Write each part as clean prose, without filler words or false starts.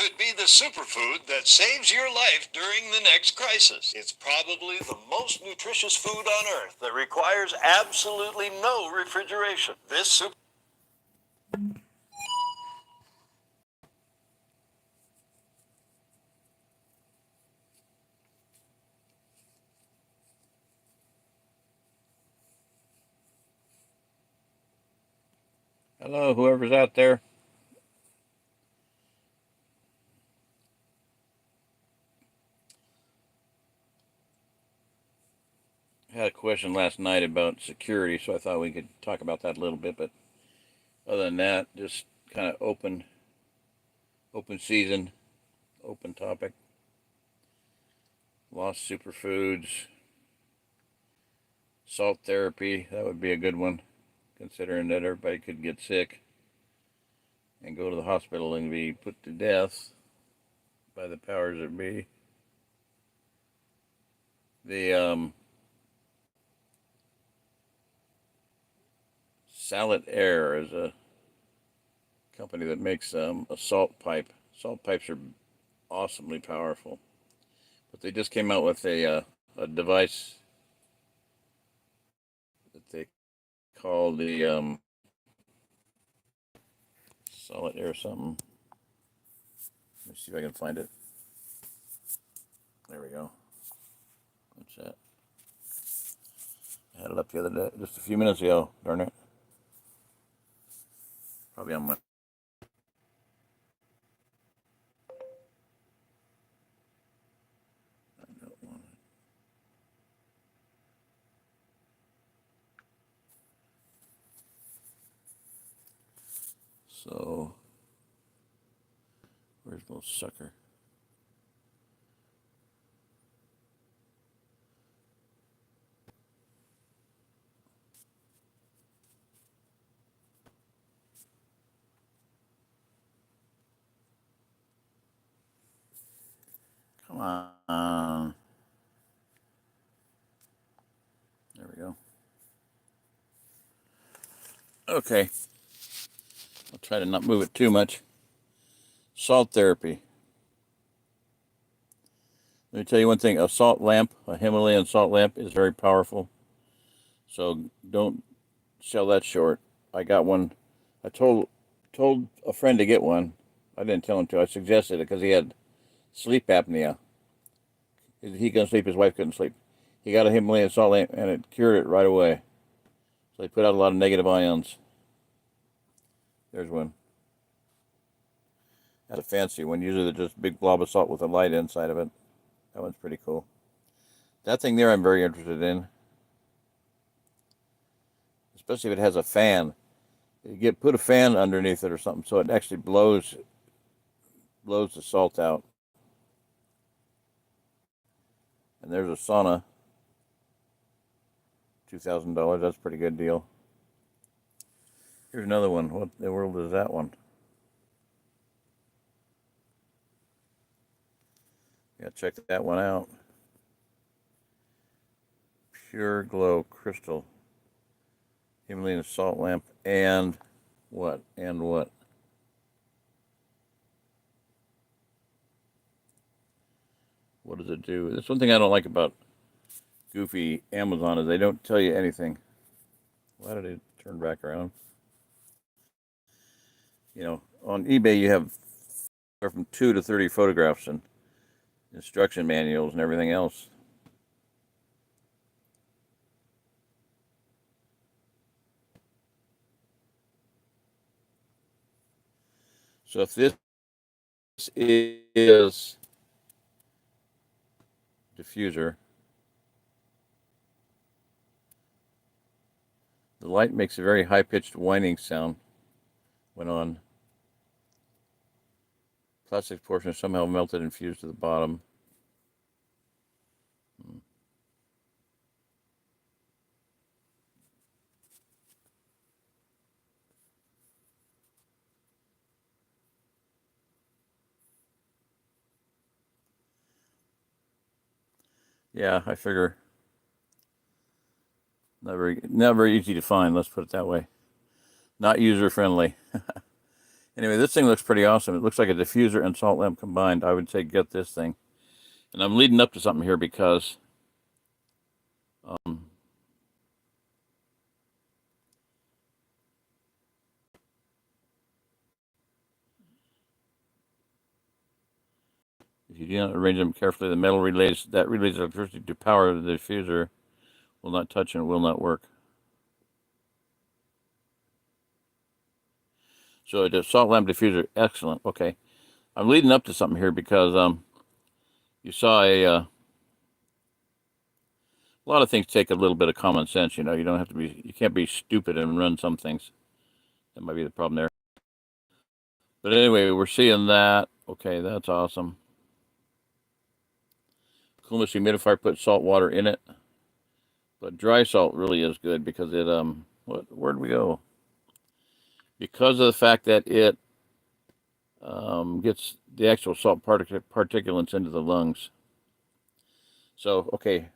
could be the superfood that saves your life during the next crisis. It's probably the most nutritious food on Earth that requires absolutely no refrigeration. This super... Hello, whoever's out there. I had a question last night about security, so I thought we could talk about that a little bit. But other than that, just kind of open season, open topic. Lost superfoods, salt therapy. That would be a good one, considering that everybody could get sick and go to the hospital and be put to death by the powers that be. The Salad Air is a company that makes a salt pipe. Salt pipes are awesomely powerful, but they just came out with a device that they call the Solid Air something. Let me see if I can find it. There we go. What's that? I had it up the other day, just a few minutes ago. Darn it. Probably on my... I don't want it. So, where's the little sucker? Come on. There we go. Okay. I'll try to not move it too much. Salt therapy. Let me tell you one thing. A salt lamp, a Himalayan salt lamp, is very powerful. So don't sell that short. I got one. I told a friend to get one. I didn't tell him to. I suggested it because he had sleep apnea. He couldn't sleep. His wife couldn't sleep. He got a Himalayan salt lamp, and it cured it right away. So they put out a lot of negative ions. There's one. That's a fancy one. Usually they're just a big blob of salt with a light inside of it. That one's pretty cool. That thing there I'm very interested in. Especially if it has a fan. You put a fan underneath it or something so it actually blows the salt out. And there's a sauna. $2,000. That's a pretty good deal. Here's another one. What in the world is that one? Yeah, check that one out. Pure Glow Crystal Himalayan salt lamp. And what? What does it do? That's one thing I don't like about goofy Amazon is they don't tell you anything. Why did it turn back around? On eBay you have from 2 to 30 photographs and instruction manuals and everything else. So if this is diffuser, the light makes a very high-pitched whining sound when on. Plastic portion is somehow melted and fused to the bottom. Yeah, I figure not very easy to find. Let's put it that way. Not user friendly. Anyway, this thing looks pretty awesome. It looks like a diffuser and salt lamp combined. I would say get this thing. And I'm leading up to something here because um, if you do not arrange them carefully, the metal relays electricity to power the diffuser will not touch and will not work. So the salt lamp diffuser, excellent. Okay, I'm leading up to something here because you saw a lot of things take a little bit of common sense. You know, you can't be stupid and run some things. That might be the problem there. But anyway, we're seeing that. Okay, that's awesome. CONUS humidifier put salt water in it, but dry salt really is good because it where'd we go? Because of the fact that it gets the actual salt particulates into the lungs. So okay,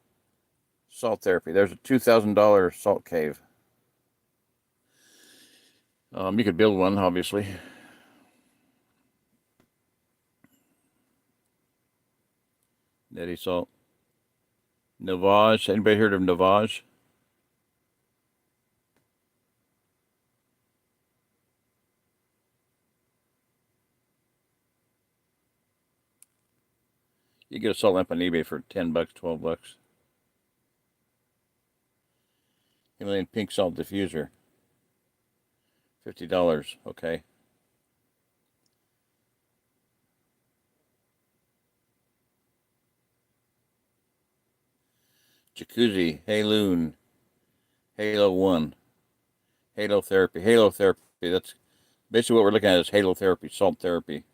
salt therapy. There's a $2,000 salt cave. You could build one, obviously. Netty salt. Navage. Anybody heard of Navage? You get a salt lamp on eBay for $10, $12. Himalayan pink salt diffuser. $50. Okay. Jacuzzi. Haloon. Halo 1. Halo therapy. Halo therapy. That's basically what we're looking at is halo therapy, salt therapy.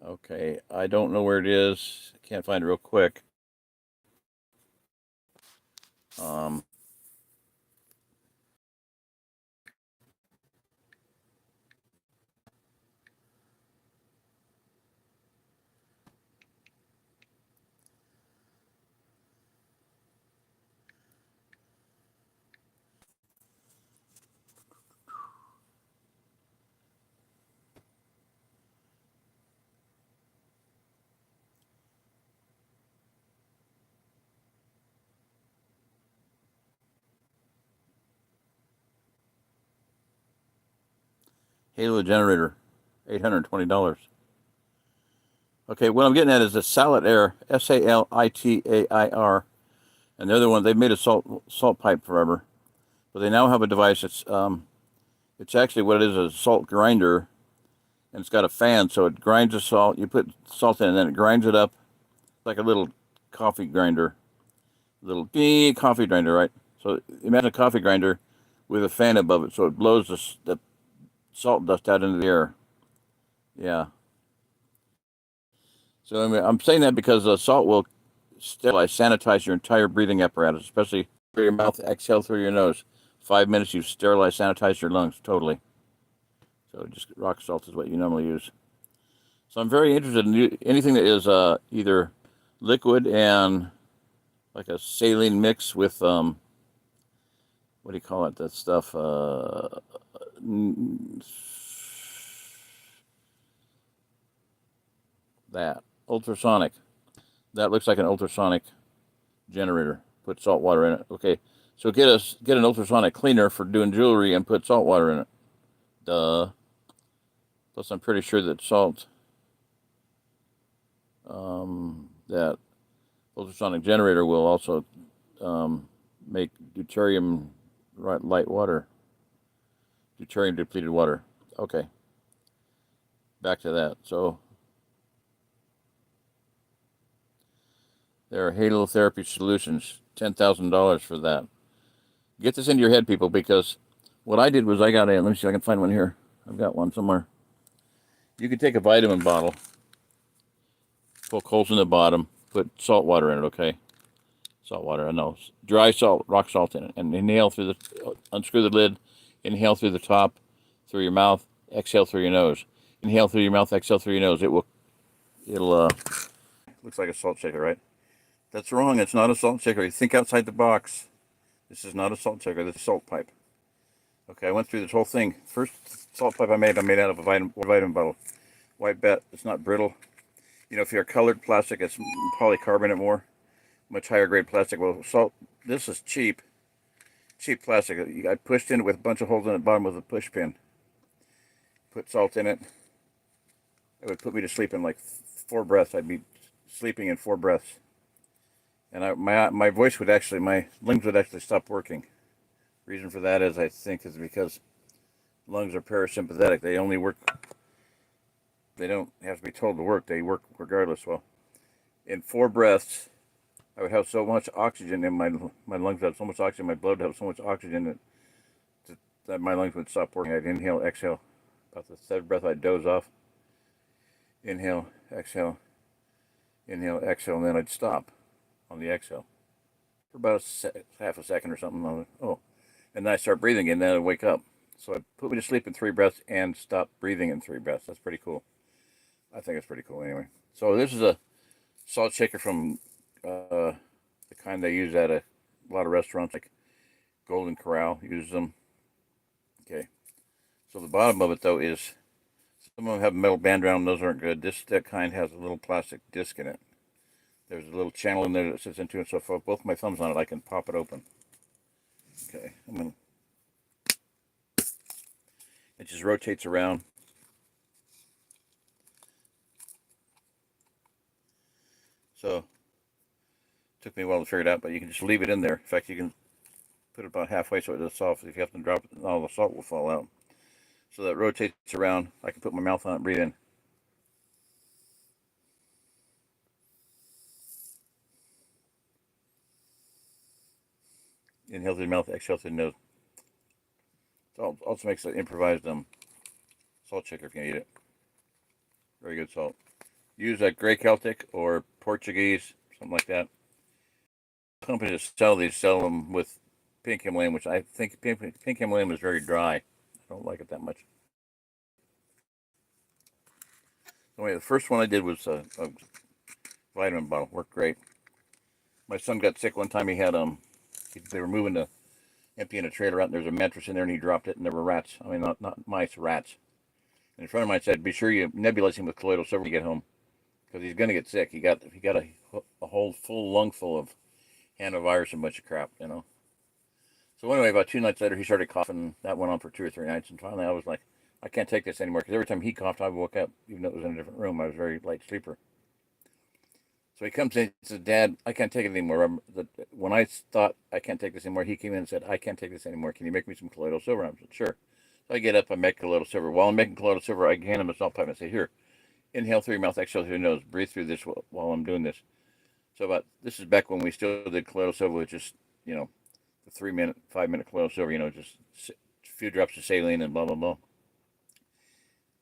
Okay, I don't know where it is. I can't find it real quick. Um, Halo generator, $820. Okay, what I'm getting at is the Salitair, Salitair, and they're the one they made a salt pipe forever, but they now have a device. It's actually what it is a salt grinder, and it's got a fan, so it grinds the salt. You put salt in, and then it grinds it up like a little coffee grinder, little coffee grinder, right? So imagine a coffee grinder with a fan above it, so it blows the salt dust out into the air. Yeah. So I mean, I'm saying that because salt will sterilize, sanitize your entire breathing apparatus, especially through your mouth, exhale through your nose. 5 minutes, you sterilize, sanitize your lungs totally. So just rock salt is what you normally use. So I'm very interested in anything that is either liquid and like a saline mix with what do you call it? That stuff. That ultrasonic. That looks like an ultrasonic generator. Put salt water in it. Okay, so get an ultrasonic cleaner for doing jewelry and put salt water in it. Duh. Plus, I'm pretty sure that salt, that ultrasonic generator will also make deuterium light water, deuterium depleted water. Okay, back to that. So there are halotherapy solutions. $10,000 for that. Get this into your head, people, because what I did was I got a. Let me see if I can find one here. I've got one somewhere. You could take a vitamin bottle, poke holes in the bottom, put salt water in it. Okay, salt water. I know, dry salt, rock salt in it, and inhale through the. Unscrew the lid. Inhale through the top, through your mouth. Exhale through your nose. Inhale through your mouth. Exhale through your nose. It'll. Looks like a salt shaker, right? That's wrong. It's not a salt shaker. You think outside the box. This is not a salt shaker. This is a salt pipe. Okay, I went through this whole thing. First salt pipe I made out of a vitamin bottle. White bet, it's not brittle. You know, if you're colored plastic, it's polycarbonate more, much higher grade plastic. Well, salt, this is cheap plastic. I pushed in it with a bunch of holes in the bottom with a push pin. Put salt in it. It would put me to sleep in like 4 breaths. I'd be sleeping in 4 breaths. And my voice would actually, my lungs would actually stop working. Reason for that is, I think, is because lungs are parasympathetic. They only work, they don't have to be told to work. They work regardless. Well, in 4 breaths, I would have so much oxygen in my lungs, had so much oxygen, my blood had so much oxygen that my lungs would stop working. I'd inhale, exhale. About the 3rd breath, I'd doze off. Inhale, exhale, and then I'd stop on the exhale for about half a second or something. And then I start breathing again, then I'd wake up. So it put me to sleep in 3 breaths and stop breathing in 3 breaths. That's pretty cool. I think it's pretty cool anyway. So this is a salt shaker from the kind they use at a lot of restaurants, like Golden Corral uses them. Okay. So the bottom of it, though, is some of them have a metal band around them. Those aren't good. That kind has a little plastic disc in it. There's a little channel in there that sits into it. So if I put both my thumbs on it, I can pop it open. Okay. It just rotates around. So it took me a while to figure it out, but you can just leave it in there. In fact, you can put it about halfway so it does soft. If you have to drop it, all the salt will fall out. So that rotates around. I can put my mouth on it, breathe in. Inhale through the mouth, exhale through the nose. It also makes an improvised salt shaker if you need it. Very good salt. Use that Grey Celtic or Portuguese, something like that. Companies that sell them with pink Himalayan, which I think pink Himalayan is very dry. I don't like it that much. Anyway, the first one I did was a vitamin bottle. Worked great. My son got sick one time. They were moving to emptying a trailer out, and there's a mattress in there, and he dropped it, and there were rats. I mean, not mice, rats. And a friend of mine said, "Be sure you nebulize him with colloidal silver when you get home, because he's going to get sick. He got a whole full lung full of hantavirus and a bunch of crap, you know." So anyway, about 2 nights later, he started coughing. That went on for 2 or 3 nights, and finally, I was like, "I can't take this anymore," because every time he coughed, I woke up, even though it was in a different room. I was a very light sleeper. So he comes in and says, "Dad, I can't take it anymore." When I thought I can't take this anymore, he came in and said, "I can't take this anymore. Can you make me some colloidal silver?" And I said, "Sure." So I get up, I make colloidal silver. While I'm making colloidal silver, I hand him a salt pipe and say, "Here, inhale through your mouth, exhale through your nose. Breathe through this while I'm doing this." So this is back when we still did colloidal silver with just, the 3-minute, 5-minute colloidal silver, just a few drops of saline and blah, blah, blah.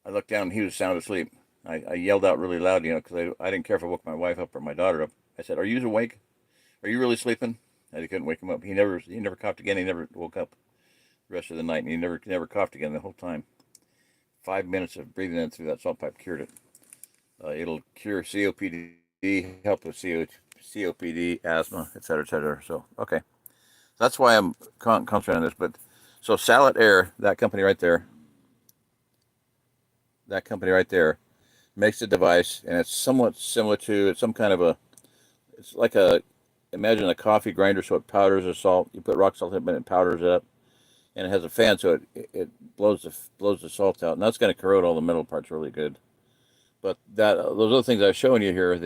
I looked down and he was sound asleep. I yelled out really loud, because I didn't care if I woke my wife up or my daughter up. I said, "Are you awake? Are you really sleeping?" And I couldn't wake him up. He never coughed again. He never woke up the rest of the night, and he never coughed again the whole time. 5 minutes of breathing in through that salt pipe cured it. It'll cure COPD, help with COPD, asthma, etc., etc. So, okay. That's why I'm concentrating on this. But so Salad Air, that company right there, makes a device, and it's somewhat similar to, it's some kind of it's like imagine a coffee grinder, so it powders the salt. You put rock salt in it, but it powders it up, and it has a fan, so it blows the salt out, and that's going to corrode all the metal parts really good. But those other things I was showing you here,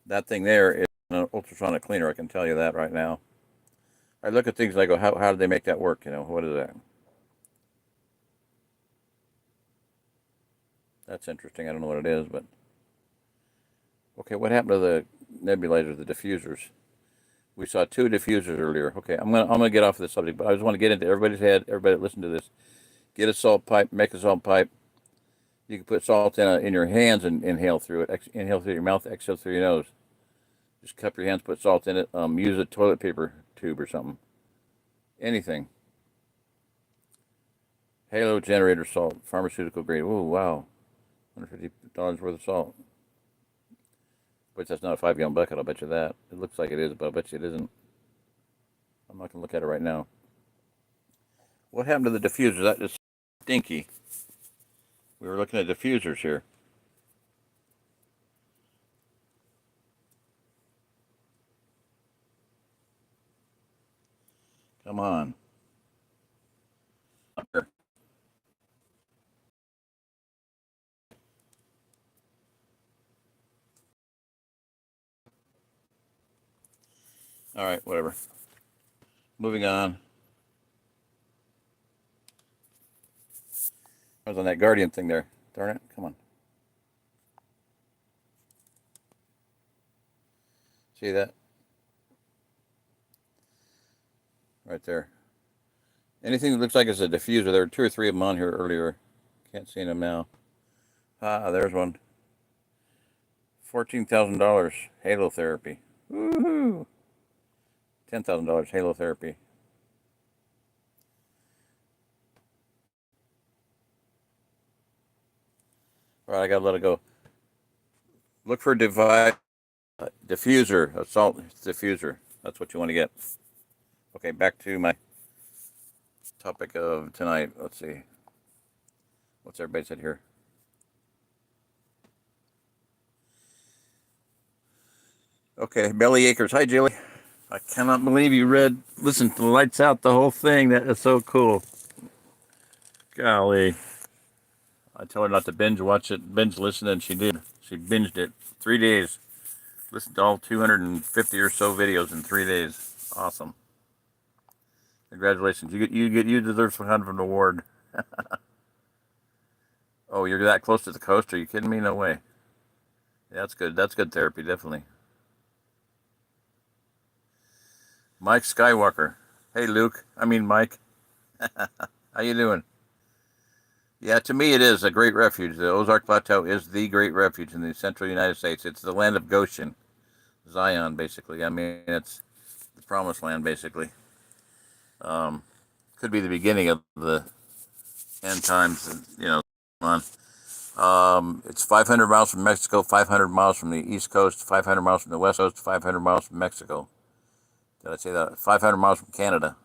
that thing there is an ultrasonic cleaner. I can tell you that right now. I look at things and I go, how did they make that work? What is that? That's interesting. I don't know what it is, but okay. What happened to the nebulizers, the diffusers? We saw 2 diffusers earlier. Okay, I'm gonna get off of this subject, but I just want to get into everybody's head. Everybody, listen to this. Get a salt pipe. Make a salt pipe. You can put salt in your hands and inhale through it. Inhale through your mouth. Exhale through your nose. Just cup your hands. Put salt in it. Use a toilet paper tube or something. Anything. Halo generator salt, pharmaceutical grade. Oh wow, $150 worth of salt. Which that's not a 5 gallon bucket, I'll bet you that. It looks like it is, but I'll bet you it isn't. I'm not going to look at it right now. What happened to the diffuser? That just stinky. We were looking at diffusers here. Come on. Here. All right, whatever. Moving on. I was on that Guardian thing there. Darn it. Come on. See that? Right there. Anything that looks like it's a diffuser. There were 2 or 3 of them on here earlier. Can't see them now. Ah, there's one. $14,000 halo therapy. Woohoo! $10,000 halo therapy. All right, I gotta let it go. Look for diffuser, a salt diffuser. That's what you want to get. Okay, back to my topic of tonight. Let's see. What's everybody said here? Okay, Belly Acres. Hi, Julie. I cannot believe you listened to Lights Out, the whole thing. That is so cool. Golly. I tell her not to binge watch it, binge listen, and she did. She binged it 3 days. Listened to all 250 or so videos in 3 days. Awesome. Congratulations. You deserve some kind of an award. Oh, you're that close to the coast? Are you kidding me? No way. Yeah, that's good. That's good therapy, definitely. Mike Skywalker. Hey, Luke. I mean, Mike. How you doing? Yeah, to me it is a great refuge. The OzArk Plateau is the great refuge in the central United States. It's the land of Goshen, Zion, basically. I mean, it's the promised land, basically. Um, could be the beginning of the end times, on. It's 500 miles from Mexico, 500 miles from the East Coast, 500 miles from the West Coast, 500 miles from Mexico. Did I say that? 500 miles from Canada.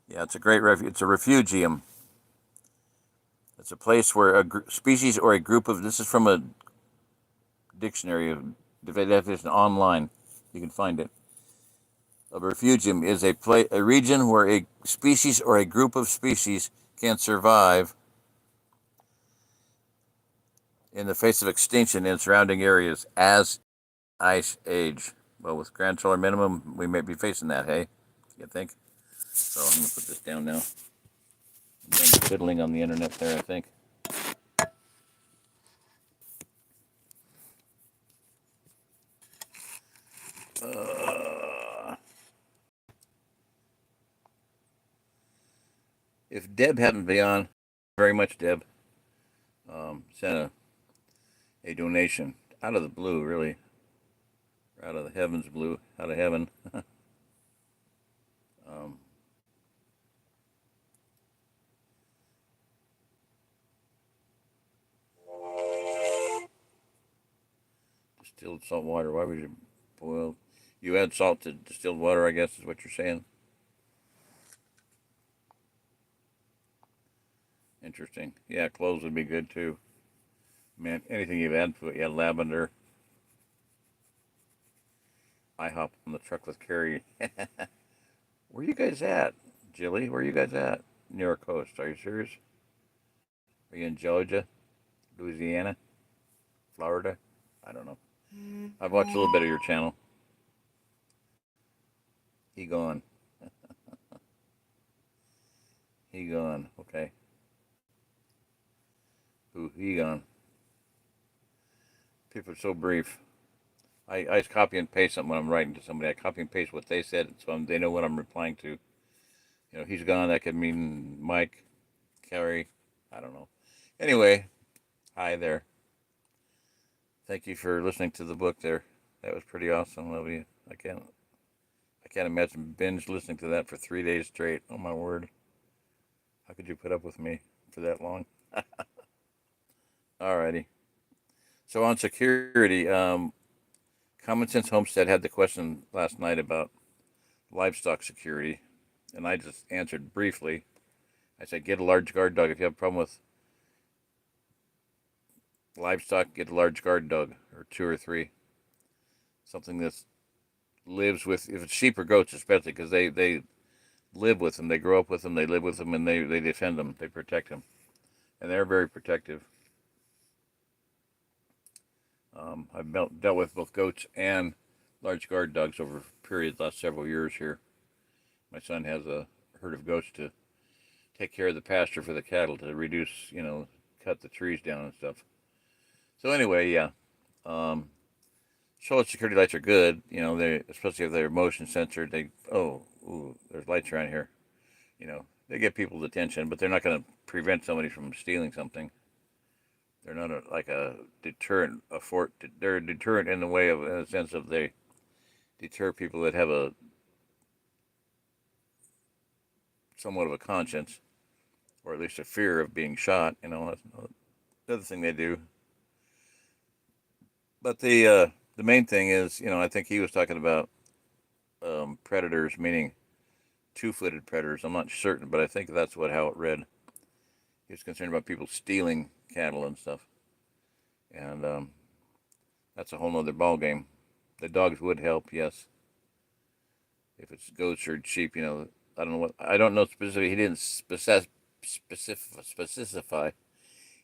Yeah, it's a great refuge. It's a refugium. It's a place where a species or a group of, this is from a dictionary of definition online. You can find it. A refugium is a region where a species or a group of species can survive in the face of extinction in surrounding areas as ice age. Well, with Grand Solar Minimum, we may be facing that, hey? You think? So I'm going to put this down now. I'm done fiddling on the internet there, I think. If Deb hadn't been on, very much Deb, sent a donation out of the blue, really. Out of the heavens blue, out of heaven. um, Distilled salt water. Why would you boil? You add salt to distilled water, I guess is what you're saying. Interesting. Yeah, cloves would be good too. Man, anything you add to it. Yeah, lavender. I hop on the truck with Carrie. Where you guys at, Jilly? Where you guys at? Near our coast. Are you serious? Are you in Georgia, Louisiana, Florida? I don't know. I've watched a little bit of your channel. He gone. He gone. Okay. Ooh, he gone. People are so brief. I copy and paste something when I'm writing to somebody. I copy and paste what they said, so they know what I'm replying to. He's gone. That could mean Mike, Carrie. I don't know. Anyway, hi there. Thank you for listening to the book there. That was pretty awesome. Love you. I can't imagine binge listening to that for 3 days straight. Oh my word. How could you put up with me for that long? Alrighty. So on security, Common Sense Homestead had the question last night about livestock security, and I just answered briefly. I said, get a large guard dog. If you have a problem with livestock, get a large guard dog, or two or three. Something that lives with, if it's sheep or goats especially, because they live with them, they grow up with them, they live with them, and they defend them, they protect them. And they're very protective. I've dealt with both goats and large guard dogs over periods last several years here. My son has a herd of goats to take care of the pasture for the cattle to reduce, cut the trees down and stuff. So anyway, yeah. Shoulder security lights are good. They, especially if they're motion censored. There's lights around here. They get people's attention, but they're not going to prevent somebody from stealing something. They're not like a deterrent. They're a deterrent in the way of, in the sense of they deter people that have a somewhat of a conscience, or at least a fear of being shot. That's the other thing they do. But the main thing is, I think he was talking about predators, meaning two-footed predators. I'm not certain, but I think that's how it read. He was concerned about people stealing cattle and stuff, and that's a whole nother ball game. The dogs would help, yes. If it's goats or sheep, I don't know specifically. He didn't specify.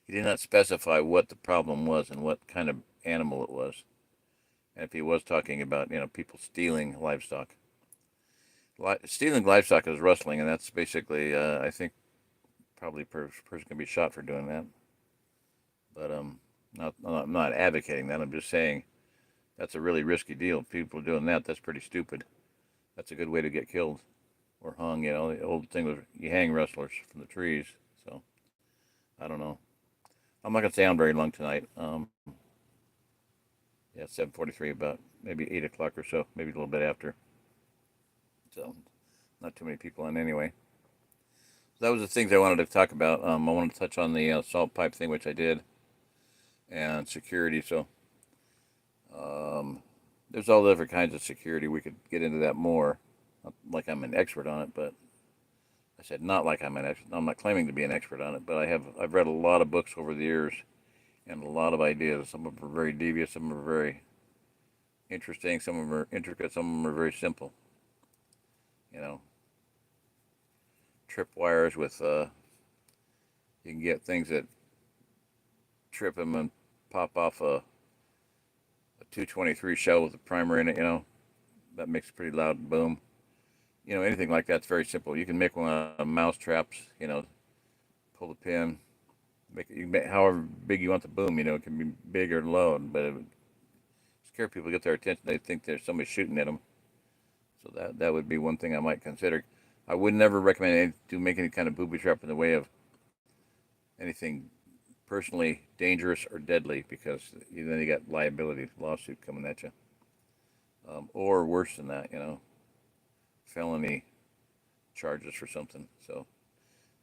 He did not specify what the problem was and what kind of animal it was. And if he was talking about, people stealing livestock. Stealing livestock is rustling, and that's basically, I think, probably a person can be shot for doing that. But I'm not advocating that. I'm just saying that's a really risky deal. People doing that, that's pretty stupid. That's a good way to get killed or hung. The old thing was you hang rustlers from the trees. So I don't know. I'm not gonna stay on very long tonight. Yeah, 7:43, about maybe 8 o'clock or so, maybe a little bit after. So not too many people on anyway. So that was the things I wanted to talk about. I wanted to touch on the salt pipe thing, which I did, and security. So there's all the different kinds of security. We could get into that more. Not like I'm an expert on it, but I said not like I'm an expert. I'm not claiming to be an expert on it, but I've read a lot of books over the years and a lot of ideas. Some of them are very devious, some are very interesting, some of them are intricate, some of them are very simple. Trip wires with you can get things that trip them and pop off a 223 shell with a primer in it. That makes a pretty loud boom. Anything like that's very simple. You can make one out of mouse traps. Pull the pin, make it. You can make however big you want the boom. It can be big or low, but it would scare people, get their attention. They think there's somebody shooting at them. So that would be one thing I might consider. I would never recommend to make any kind of booby trap in the way of anything personally dangerous or deadly, because then you got liability, lawsuit coming at you, or worse than that, felony charges for something. So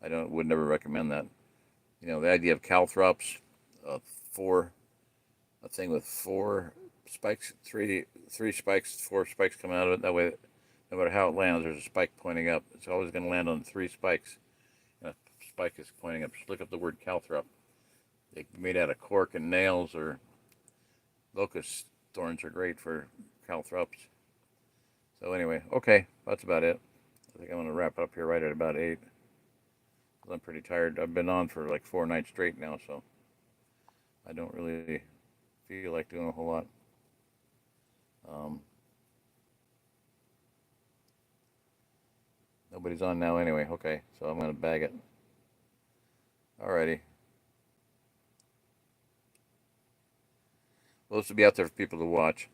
would never recommend that. The idea of calthrops, a thing with four spikes, three spikes, four spikes coming out of it. That way, no matter how it lands, there's a spike pointing up. It's always going to land on three spikes. And a spike is pointing up. Just look up the word calthrop. They're made out of cork and nails, or locust thorns are great for calthrops. So anyway, okay, that's about it. I think I'm going to wrap up here right at about 8. I'm pretty tired. I've been on for like 4 nights straight now, so I don't really feel like doing a whole lot. Nobody's on now anyway. Okay, so I'm going to bag it. Alrighty. Well, this will be out there for people to watch.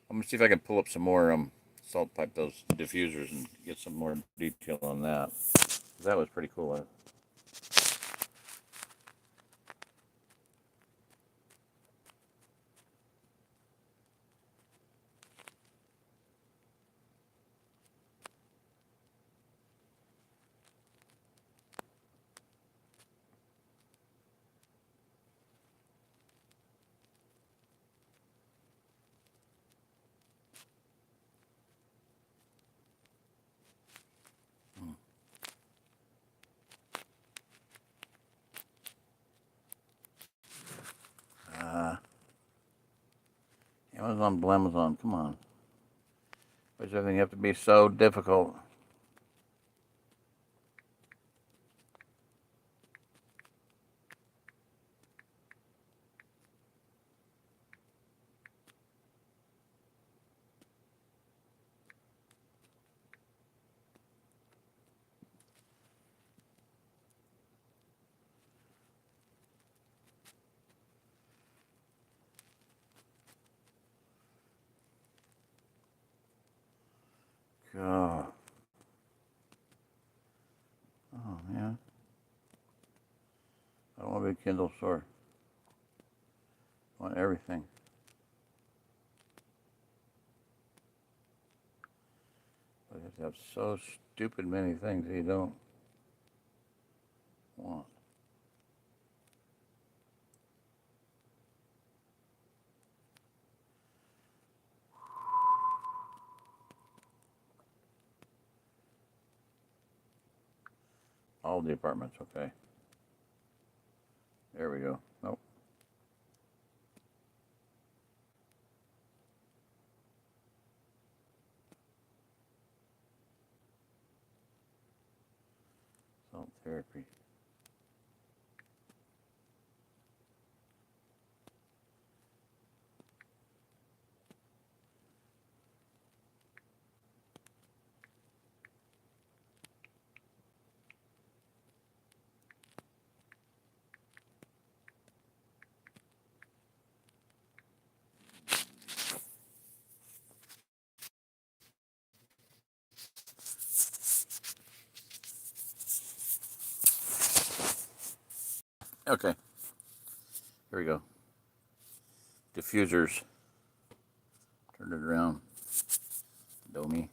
I'm going to see if I can pull up some more salt pipe, those diffusers, and get some more detail on that. That was pretty cool. Amazon, Blamazon, come on. Why does everything have to be so difficult? God. Oh, man. I don't want to be a Kindle store. I want everything. But you have to have so stupid many things that you don't want. All the apartments, okay. There we go. Nope. Salt therapy. Okay. Here we go. Diffusers. Turn it around. Domi.